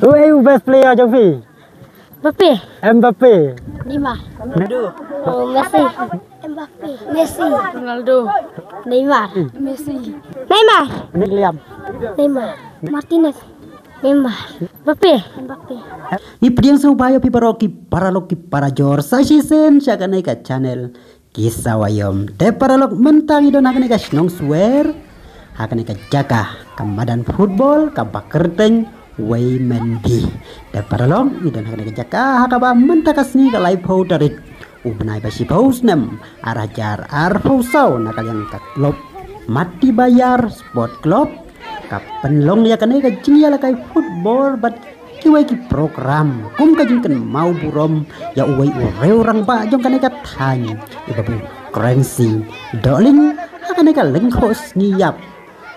Who are you best player trong phi? Mbappe. Mbappe. Neymar. Ronaldo. Messi. Mbappe. Messi. Ronaldo. Neymar. Messi. Neymar. William. Neymar. Martinez. Neymar. Mbappe. Mbappe. Ipriang subayo piparoki para jor sasisen syakane ka channel kisawayom te paralok mentang idon hakane ka snong swear hakane ka jaga kamadan football ka bakerteng way mendi te paralok idon hakane ka jaga hakaba mentakasni ka live ho tarit ubnai basi paus nem arajar arfusau nakal yang ka klub mati bayar sport club ka penlong ya kane ka jingya la kai football bat kiwai ki program kum ka jingken mau burom ya uwai ureu orang ba jong kane ka tany ibabu currency doling hakane ka lengkos ngiyap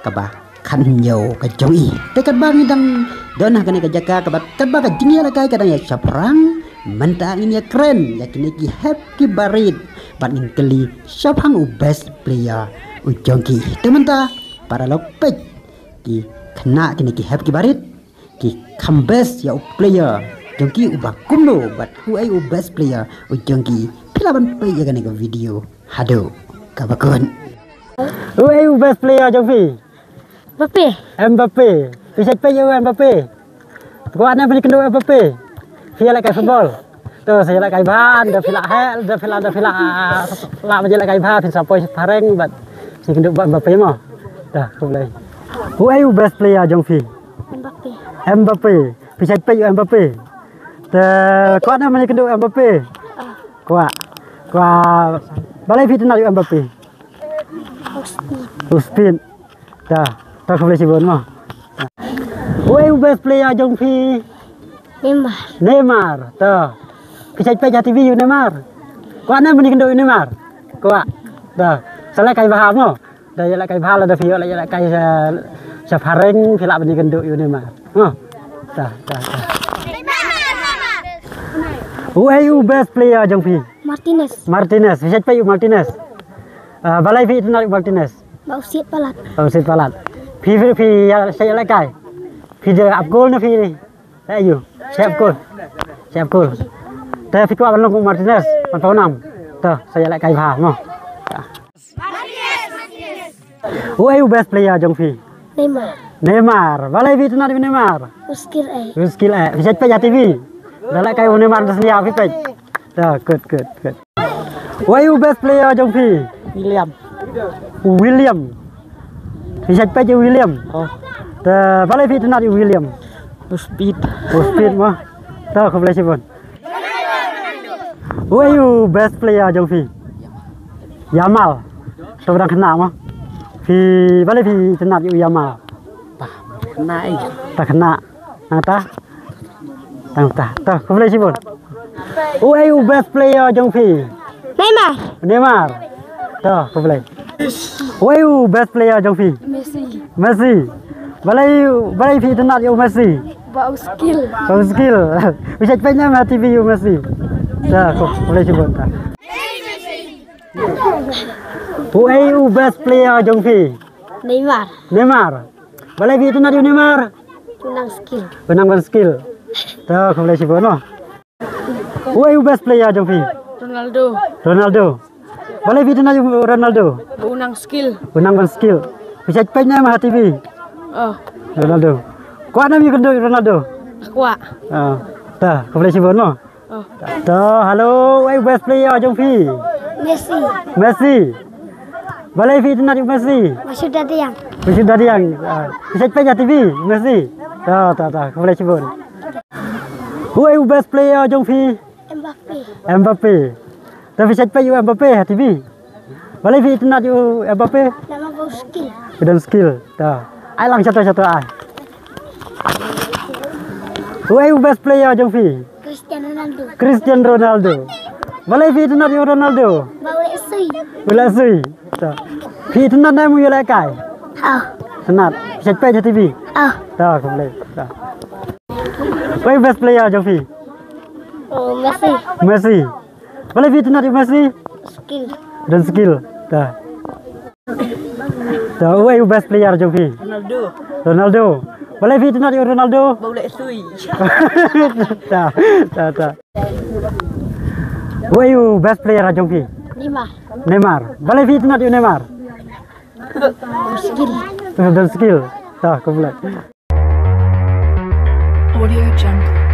ka ba kanyo ka jongi tekat bangi dang don hakane ka jaka ka bat kat ba ka jingya la kai kadang ya saprang mentang ini ya keren ya kini ki happy barit bat ngkeli syapang u best player u jongki tementa para lokpek ki kena kini ki happy barit ki kambes ya player jongki ubah kumno but who ay best player jongki pilaban pe ya gane video hado kabakon Who are you best player trong phi? Mbappe. Mbappe. Bisa pe you Mbappe. Gua ana bani kendo Mbappe. Dia lại cái football. Tuh saya lại cái ban, dah pila hel, dah pila lah aja lại cái ban, pin sapoi pareng but si kendo Mbappe mah. Dah, boleh. Who are you best player trong phi? Mbappe. Mbappe. Bisa pe you Mbappe. Kau ana bani kendo Mbappe. Kau balai phi tenang you Mbappe. Uspin. Dah, tak boleh sibuk mah. Who are you best player trong phi? Neymar. Neymar, tuh. Bisa pe TV you Neymar. Kau ana bani kendo Neymar. Kau, dah. Salah kai baham mo. Dah ya kai bahal dah vio ya kai sa pareng pila bani kendo you Neymar. Oh. Dah. Who are you best player trong phi? Martinez. Martinez, bisa pe you Martinez. Balai phi tenang Martinez. Bausit Palat. Bausit Palat. Phi saya lại kai. Phi dia up goal na phi. Saya you. Siap goal. Tapi phi kuat balong Martinez, 46. Tuh, saya lại kai pha mo. Who are you best player trong phi? Neymar. Balai phi tenang Neymar. Skill bisa pe TV. Dah lại kai Neymar dah selia phi pe. Tuh, good. Who are you best player trong phi? William. Bisa pe William. Balai phi tenang William. Speed mah. Tahu kau boleh sibuk. Who are you best player trong phi? Yamal. Seorang kena mah. Balai phi tenang Yamal. Tak kena. Tahu kau boleh sibuk. Who are you best player trong phi? Neymar. Tahu kau boleh. Who are you best player trong phi? Messi. Balai phi tenang Messi. Bau skill. Bisa pennya mah TV you Messi. Dah, kau boleh sebut. Who are you best player trong phi? Neymar. Balai phi tenang you Neymar. Penang skill. Dah, kau boleh sebut noh. Who are you best player trong phi? Ronaldo. Balai phi tenang you Ronaldo. Penang skill. Bisa pennya mah TV. Ronaldo. Kau ada yang kendo Ronaldo? Dah, kau boleh sebut no? Dah, halo, best player trong phi? Messi. Balai phi tenang Messi. Masuk Dadiang. Bisa pe TV Messi. Dah, kau boleh sebut. Who are you best player trong phi? Mbappe. Tapi bisa pe Mbappe TV. Balai phi tenang Mbappe. Nama bau skill. Bidang skill. Dah. Ai lang satu ai. Who are you best player trong phi? Cristiano Ronaldo. Balai phi tenang Ronaldo. Balai sui. Phi tenang namu you lại kai. Senat. Bisa pe TV. Dah, kau boleh. Who are you best player trong phi? Messi. Balai phi tenang Messi. Dan skill. Dah. Who are you best player trong phi? Ronaldo. Boleh vi tu nak Ronaldo? Boleh sui. Tak. Who are you best player Jong Phi? Neymar. Boleh vi tu nak Neymar? Skill. Dan skill. Tak, kau boleh. Audio Jungle.